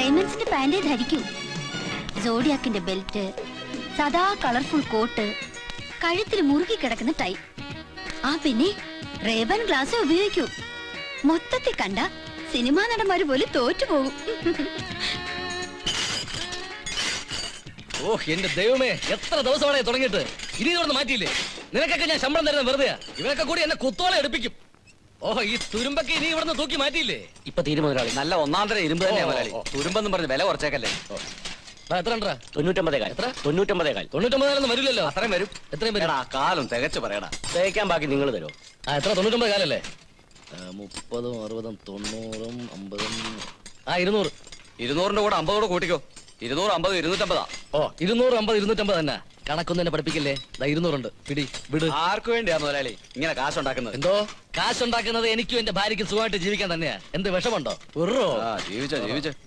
ഡയമണ്ട്സിന്റെ പാന്റേ ധരിക്കൂ. സോഡിയാക്കിന്റെ belt, സദാ colourful coat, കഴുത്തിൽ മുറുകി കിടക്കുന്ന ടൈ, ആ പിന്നെ റേബൻ ഗ്ലാസ് ഉപയോഗിക്കൂ. മൊത്തത്തിൽ കണ്ട സിനിമാ നടന്മാര് പോലും തോറ്റുപോകും. ഓ എന്റെ ദൈവമേ, എത്ര ദിവസമാണ് തുടങ്ങിയിട്ട് ഇനി ഇതൊന്ന് മാറ്റിയില്ലേ? നിനക്കൊക്കെ ഞാൻ ശമ്പളം തരുന്ന വെറുതെ. ഇവരൊക്കെ കൂടി എന്നെ കുത്തോളം എടുപ്പിക്കും. ഓഹോ, ഈ തുരുമ്പൊക്കെ ഇനി ഇവിടുന്ന് തൂക്കി മാറ്റിയില്ലേ? ഇപ്പൊ തീരുമാനം മുതലാളി, നല്ല ഒന്നാന്തര ഇരുമ്പ് തന്നെ മുതലാളി. തുരുമ്പെന്നും പറഞ്ഞ് വില കുറച്ചേക്കല്ലേ. എത്ര 99 വരില്ലല്ലോ. അത്രയും വരും. എത്രയും വരും? കാലം തികച്ചു പറയടാ. തേക്കാൻ ബാക്കി നിങ്ങൾ തരുമോ? എത്ര 99 കാലല്ലേ? 30, 60, 90, 50, 200. 200ന്റെ കൂടെ 50 കൂടെ കൂട്ടിക്കോ. 250, 250. ഓ 250, 250 തന്നെ. കണക്കൊന്നും എന്നെ പഠിപ്പിക്കില്ലേ? 200 ഉണ്ട്. പിടി വിട്. ആർക്കു വേണ്ടിയാ മുതലാളി ഇങ്ങനെ കാശുണ്ടാക്കുന്നത്? എന്തോ കാശുണ്ടാക്കുന്നത് എനിക്കും എന്റെ ഭാര്യയ്ക്കും സുഖമായിട്ട് ജീവിക്കാൻ തന്നെയാ. എന്ത് വിഷമുണ്ടോ? ജീവിച്ചോ.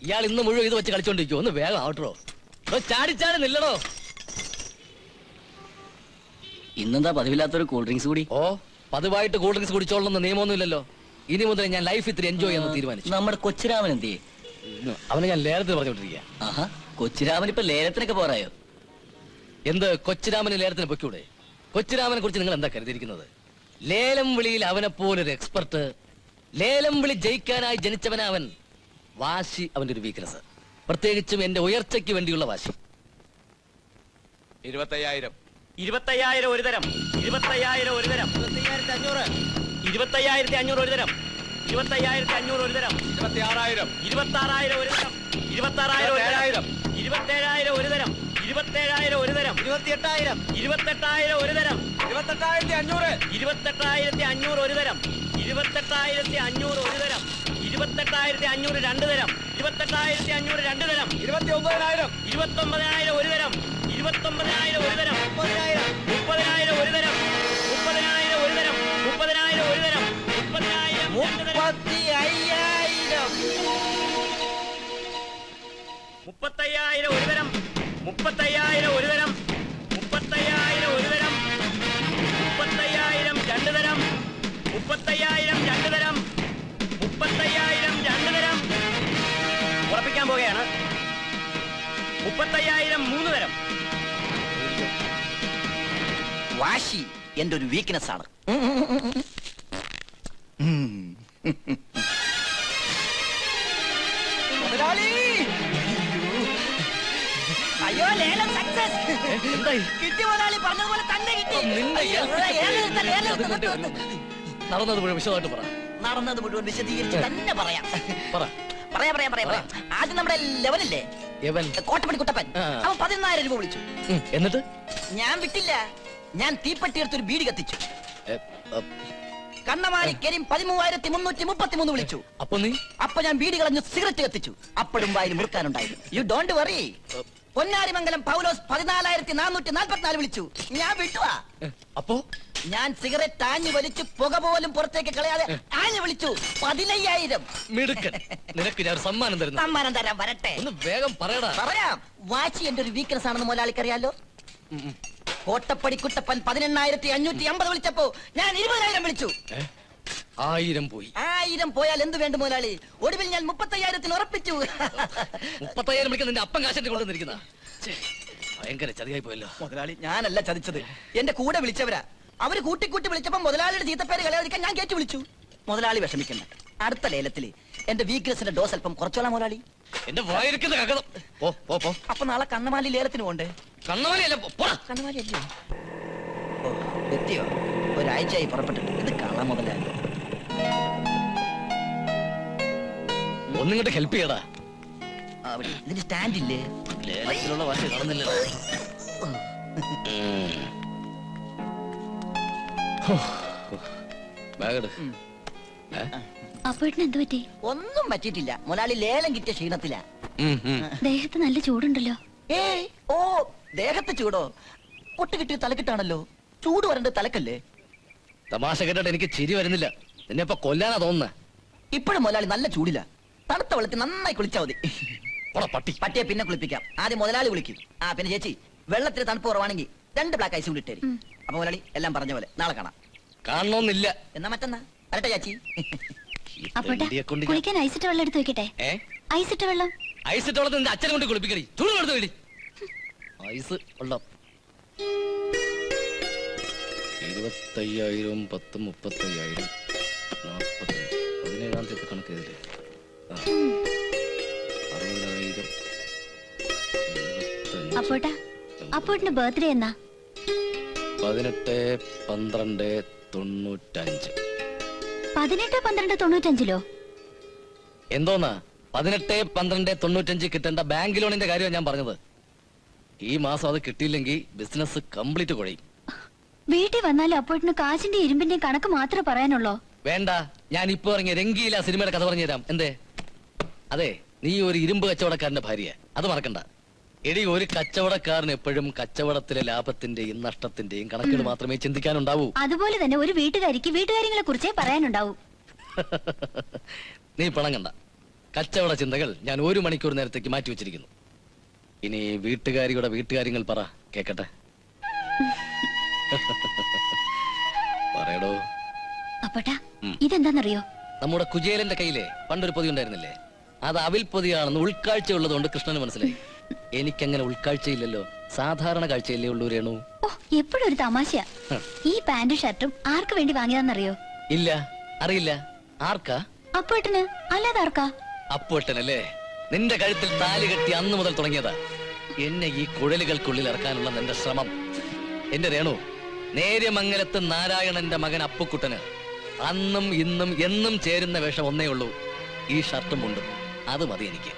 ഇയാൾ ഇന്ന് മുഴുവൻ ഇത് വെച്ച് കളിച്ചോണ്ടിരിക്കും. ഒന്ന് വേഗം ആവട്ടോ. ചാടി നില്ലടോ. ഇന്നെന്താ പതിവില്ലാത്തൊരു കൂൾ ഡ്രിങ്ക്സ് കൂടി? ഓ പതിവായിട്ട് കൂൾ ഡ്രിങ്ക്സ് കുടിച്ചോളണമെന്ന് നിയമമൊന്നും ഇല്ലല്ലോ. ഇനി മുതൽ ഞാൻ ലൈഫ് ഇത്തിരി എൻജോയ് ചെയ്യാൻ തീരുമാനിച്ചു. നമ്മുടെ കൊച്ചുരാമൻ എന്ത് ചെയ്യും? അവനെ ഞാൻ ലേലത്തിൽ പറഞ്ഞോണ്ടിരിക്കുക. ആഹാ, കൊച്ചുരാമൻ ഇപ്പൊ ലേലത്തിനൊക്കെ പോറായോ? എന്ത് കൊച്ചുരാമന് ലേലത്തിന് പൊയ്ക്കൂടെ? കൊച്ചുരാമനെ കുറിച്ച് നിങ്ങൾ എന്താ കരുതിയിരിക്കുന്നത്? ലേലം വിളിയിൽ അവനെ പോലൊരു എക്സ്പെർട്ട്. ലേലം വിളി ജയിക്കാനായി ജനിച്ചവനവൻ. വാശി അവന്റെ ഒരു വീക്ക്നെസ്, പ്രത്യേകിച്ചും എന്റെ ഉയർച്ചയ്ക്ക് വേണ്ടിയുള്ള വാശി. 25,000. 25,000 ഒരു തരം. 25,000 ഒരു തരം. 25,500. 25,500 ഒരു തരം. 25,500 ഒരു തരം. 26,000. 26,000 ഒരു തരം. 26,000 ഒരു തരം. 27,000 ഒരു തരം. 27,000 ഒരു തരം. 28,000. 28,000 ഒരു തരം. 28,500. 28,500 ഒരു തരം. 28,500 ഒരു തരം. 28,500 രണ്ട് തരം. 28,500 രണ്ട് തരം. 29,000. 29,000 ഒരു തരം. 29,000 ഒരു തരം. 30,000 ഒരു തരം. 30,000 ഒരു തരം. 30,000 ഒരു തരം. 30,000 35,000 ഒരു തരം. 35,000 ഒരു തരം. 35,000 ഒരു തരം. 30,000 രണ്ട് തരം. 30,000 രണ്ട് തരം. 30,000 രണ്ട് തരം. ഉറപ്പിക്കാൻ പോകുകയാണ്. 30,000 മൂന്ന് തരം. വാശി എന്റെ ഒരു വീക്ക്നെസ് ആണ്. അയ്യോ, ലേലം സക്സസ്. കിട്ടി മുതലാളി, പറഞ്ഞതുപോലെ തന്നെ കിട്ടി. നടന്നത് മുഴുവൻ വിശദമായിട്ട് പറ. നടന്നത് മുഴുവൻ വിശദീകരിച്ച് തന്നെ പറയാം. പറ. പറയാം. ആദ്യം നമ്മുടെ ലെവനില്ലേ, കോട്ടപ്പടി കുട്ടപ്പൻ, അവൻ 14,000 രൂപ വിളിച്ചു. എന്നിട്ട് ഞാൻ വിട്ടില്ല. ഞാൻ തീപ്പെട്ടി എടുത്തൊരു ബീഡി കത്തിച്ചു. കണ്ണമാലി കരീം 13,333 വിളിച്ചു. അപ്പൊ ഞാൻ ബീഡി കളഞ്ഞു സിഗരറ്റ് കത്തിച്ചു. അപ്പോഴും വായിൽ മുറുക്കാനുണ്ടായിരുന്നു. You don't worry. Ponnarimangalam Paulose 14,444 വിളിച്ചു. ഞാൻ വിട്ടുവാ. അപ്പോ ഞാൻ സിഗരറ്റ് ആഞ്ഞു വലിച്ചു, പുക പോലും പുറത്തേക്ക് കളയാതെ ആഞ്ഞു വിളിച്ചു. 15,000. നിനക്ക് ഞാൻ സമ്മാനം തരുന്നു. സമ്മാനം തരാൻ വരട്ടെ. ഒന്ന് വേഗം പറയടാ. പറയാം. വാശി എന്റെ ഒരു വീക്ക്നെസ് ആണെന്ന് മുതലാളിക്ക് അറിയാലോ. കോട്ടപ്പടി കുട്ടപ്പൻ 18,550 വിളിച്ചപ്പോ ഞാൻ 20,000 വിളിച്ചു. 1000 പോയി. 1000 പോയാൽ എന്ത് വേണ്ട മുതലാളി? ഒടുവിൽ ഞാൻ 35,000 ഉറപ്പിച്ചു. 30,000 വിളിക്കാൻ നിന്റെ അപ്പം കാശന്റെ കൊണ്ടുവന്നിരിക്കുന്ന ഭയങ്കര ചതിയായി പോയല്ലോ മുതലാളി. ഞാനല്ല ചതിച്ചത്, എന്റെ കൂടെ വിളിച്ചവരാ. അവര് കൂട്ടിക്കൂട്ടി വിളിച്ചപ്പോ മുതലാളിയുടെ ചീത്തപ്പേര് കളയാതിരിക്കാൻ ഞാൻ കേട്ടു വിളിച്ചു. മുതലാളി വിഷമിക്കണ്ട. അടുത്ത ലേലത്തില് എന്റെ വീക്ക്നെസിന്റെ ഡോസ് അല്പം കുറച്ചോളാം മുതലാളി. എന്റെ വായിരിക്കുന്ന കകടം. അപ്പൊ നാളെ കണ്ണമാലി ലേലത്തിന് പോണ്ടേ? കണ്ണമാലിയല്ല, കണ്ണമാലി അല്ലേ? ഓ, എത്തിയോ? ഒരാഴ്ചയായി പുറപ്പെട്ടിട്ട്. ഇത് കാണാൻ മുതലാളി. ഒന്നിങ്ങോട്ട് ഹെൽപ്പ് ചെയ്യടാ. ഇതിന് സ്റ്റാൻഡ് ഇല്ലേ? ലേലത്തിലുള്ള വാശി കാണുന്നില്ല. ഒന്നും പറ്റിയിട്ടില്ല മുതലാളി. ലേലം കിട്ടിയ ക്ഷീണത്തിലാ. ദേഹത്ത് നല്ല ചൂടുണ്ടല്ലോ. ഏയ്, ഓ ദേഹത്ത് ചൂടോ? പൊട്ട് കിട്ടിയ തലക്കിട്ടാണല്ലോ. ചൂട് വരേണ്ടത് തലക്കല്ലേ? തമാശ കേട്ടിട്ട് എനിക്ക് ചിരി വരുന്നില്ല. നിന്നെ ഇപ്പൊ കൊല്ലാനാ തോന്നുന്നത്. ഇപ്പോഴും മുതലാളി നല്ല ചൂടില്ല. തണുത്ത വെള്ളത്തിൽ നന്നായി കുളിച്ചാൽ മതി. പട്ടിയെ പിന്നെ കുളിപ്പിക്കാം. ആദ്യം മുതലാളി കുളിക്കും. പിന്നെ ചേച്ചി, വെള്ളത്തിന് തണുപ്പ് കുറവാണെങ്കിൽ 2 ബ്ലാക്ക് ഐസ് കൂടി ഇട്ടേരും. അപ്പൊ മുതലാളി എല്ലാം പറഞ്ഞ പോലെ നാളെ കാണാം. കാണണമെന്നില്ല. എന്നാ മറ്റന്നാ വരട്ടെ ചേച്ചി. കുളിക്കാൻ ഐസിട്ട വെള്ളം എടുത്ത് വെക്കട്ടെ? ഐസിട്ട വെള്ളം ഐസ് ഇട്ടോളത്ത് നിന്റെ അച്ഛനെ കൊണ്ട് കുളിപ്പിക്കടി. ചൂട് കൊടുത്തു വേടി. ഐസ് വെള്ളം 25,000 10 35,000 40 17-ാം തീയതി കണക്ക് ചെയ്തില്ലേ? 60,000 അപ്പോട്ടാ അപ്പോട്ടിന്റെ ബർത്ത്ഡേ എന്നാ? 18-12-95. 18-12-95 എന്തോന്നാ 18-12-95 കിട്ടേണ്ട ബാങ്ക് ലോണിന്റെ കാര്യമാണ് ഞാൻ പറഞ്ഞത്. ഈ മാസം അത് കിട്ടിയില്ലെങ്കിൽ ബിസിനസ് കംപ്ലീറ്റ് കുഴയും. വീട്ടിൽ വന്നാലും അപ്പോട്ടിന് കാശിന്റെ ഇരുമ്പിന്റെ കണക്ക് മാത്രമേ പറയാനുള്ളൂ. വേണ്ട, ഞാൻ ഇപ്പൊ ഇറങ്ങിയ രംഗീല സിനിമയുടെ കഥ പറഞ്ഞു തരാം. എന്തേ? അതെ, നീ ഒരു ഇരുമ്പ് കച്ചവടക്കാരന്റെ ഭാര്യ, അത് മറക്കണ്ട. എടി, ഒരു കച്ചവടക്കാരന് എപ്പോഴും കച്ചവടത്തിലെ ലാഭത്തിന്റെയും നഷ്ടത്തിന്റെയും കണക്കുകൾ മാത്രമേ ചിന്തിക്കാനുണ്ടാവൂ. അതുപോലെ തന്നെ ഒരു വീട്ടുകാരിക്ക് വീട്ടുകാര്യങ്ങളെ കുറിച്ചേ പറയാനുണ്ടാവൂ. നീ പണങ്ങണ്ട. കച്ചവട ചിന്തകൾ ഞാൻ 1 മണിക്കൂർ നേരത്തേക്ക് മാറ്റി വെച്ചിരിക്കുന്നു. ഇനി വീട്ടുകാരിയുടെ വീട്ടുകാര്യങ്ങൾ പറ, കേക്കട്ടെ. പറയടോ. അപ്പോട്ടാ ഇതെന്താന്നറിയോ? നമ്മുടെ കുചേലന്റെ കയ്യിലെ പണ്ടൊരു പൊതി ഉണ്ടായിരുന്നില്ലേ? അത് അവിൽ പൊതിയാണെന്ന് ഉൾക്കാഴ്ച ഉള്ളതുകൊണ്ട് കൃഷ്ണന് മനസ്സിലായി. എനിക്കങ്ങനെ ഉൾക്കാഴ്ചയില്ലല്ലോ, സാധാരണ കാഴ്ചയില്ലേ ഉള്ളൂ രേണു. ഓ, എപ്പോഴും ഒരു തമാശയാ. ഈ പാന്റും ഷർട്ടും ആർക്ക് വേണ്ടി വാങ്ങിയതാന്നറിയോ? ഇല്ല, അറിയില്ല. ആർക്കാ? അപ്പോട്ടിന്. അല്ലാതെ ആർക്കാ? അപ്പോട്ടനല്ലേ? നിന്റെ കഴുത്തിൽ താലി കെട്ടി അന്ന് മുതൽ തുടങ്ങിയതാ എന്നെ ഈ കുഴലുകൾക്കുള്ളിൽ ഇറക്കാനുള്ള നിന്റെ ശ്രമം. എന്റെ രേണു, നേര്യമംഗലത്ത് നാരായണന്റെ മകൻ അപ്പുക്കുട്ടന് അന്നും ഇന്നും എന്നും ചേരുന്ന വേഷം ഒന്നേ ഉള്ളൂ, ഈ ഷർട്ടും ഉണ്ടും. അത് മതി എനിക്ക്.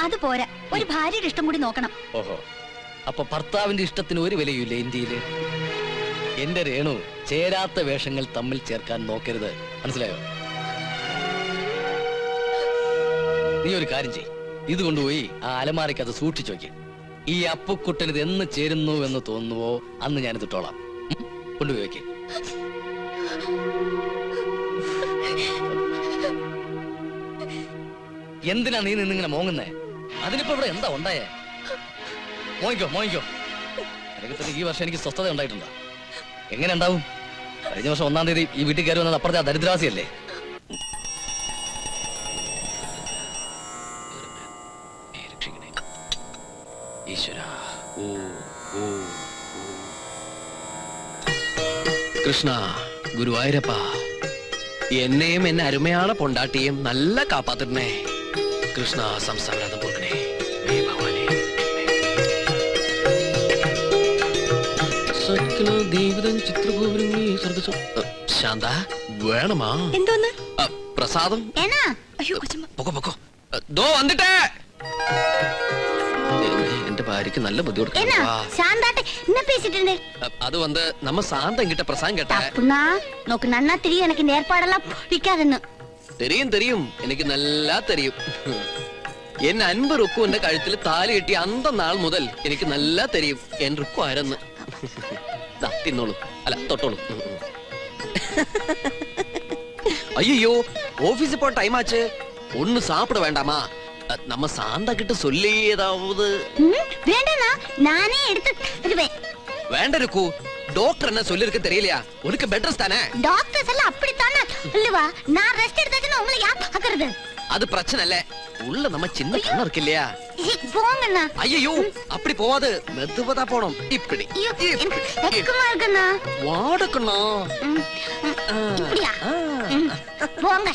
അത് പോരാ, ഒരു ഭാര്യയുടെ ഇഷ്ടം കൂടി നോക്കണം. ഓഹോ, അപ്പൊ ഭർത്താവിന്റെ ഇഷ്ടത്തിന് ഒരു വിലയില്ല ഇന്ത്യയില്. എന്റെ രേണു, ചേരാത്ത വേഷങ്ങൾ തമ്മിൽ ചേർക്കാൻ നോക്കരുത്, മനസ്സിലായോ? നീ ഒരു കാര്യം ചെയ്, ഇത് കൊണ്ടുപോയി ആ അലമാരയ്ക്ക് അത് സൂക്ഷിച്ചു വയ്ക്ക്. ഈ അപ്പുക്കുട്ടന് ഇത് എന്ന് ചേരുന്നു എന്ന് തോന്നുവോ അന്ന് ഞാനിത് ഇട്ടോളാം. കൊണ്ടുപോയി വയ്ക്ക്. എന്തിനാ നീ നിന്നിങ്ങനെ മോങ്ങുന്നേ? അതിനിപ്പോ ഇവിടെ എന്താ ഉണ്ടായേ? മോങ്ങിക്കോ മോങ്ങിക്കോ. അരകത്തിന് ഈ വർഷം എനിക്ക് സ്വസ്ഥത ഉണ്ടായിട്ടുണ്ടോ? എങ്ങനെ ഉണ്ടാവും? കഴിഞ്ഞ വർഷം 1-ാം തീയതി ഈ വീട്ടിൽ കയറി വന്നത് അപ്പുറത്തെ ആ ദരിദ്രാസിയല്ലേ? കൃഷ്ണ, ഗുരുവായൂരപ്പ, എന്നെയും എന്നെ അരുമയാണ് പൊണ്ടാട്ടിയും നല്ല കാപ്പാത്തിടണേ. കൃഷ്ണ, സംസ്ഥാനം പോകണേ. ശാന്ത, വേണമാ? എന്തോന്ന്? പ്രസാദം. പൊക്കോ പൊക്കോ. ദോ വന്നിട്ടേ. എന്റെ ഭാര്യക്ക് നല്ല ബുദ്ധി കൊടുക്കണം. அது வந்து நம்ம சாந்தம் கிட்ட பிரசாதம் கேட்டா നോക്ക് നന്നാ തിരിയും. എനിക്ക് നേർപ്പാടെല്ലാം പിടിക്കാതെന്ന്. தெரியும் தெரியும், எனக்கு நல்லா தெரியும். എൻ അൻപ് റുക്കുവിന്റെ കഴുത്തിൽ താലി കെട്ടി അന്ത നാൾ മുതൽ എനിക്ക് നല്ല തെരിയും എൻ റുക്കു ആരെന്ന്. തിന്നോളൂ, അല്ല തൊട്ടോളൂ. ஐயோ, ஆபீஸ் போ டைம் ஆச்சு. ஒண்ணு சாப்பிட வேண்டாமா? நம்ம சாந்தா கிட்ட சொல்லி ஏதாவது. வேண்டானா நானே எடுத்து வருவேன். வேണ്ട ருக்கு, டாக்டர் என்ன சொல்லிருக்கு தெரியலையா? உனக்கு பெட்ரஸ் தானே? டாக்டர்ஸ் எல்லாம் அப்படித்தானே இல்லவா? நான் ரெஸ்ட் எடுத்தாச்சுன்னா உங்களை யார் பாக்குறது? அது பிரச்சனை இல்ல, உள்ள நம்ம சின்ன கண்ணு இருக்கு இல்லையா? போங்கண்ணா. ஐயோ, அப்படி போவாது, மெதுவதா போனோம். இப்படி இருக்குமா? வாடக்கண்ணா. போங்க.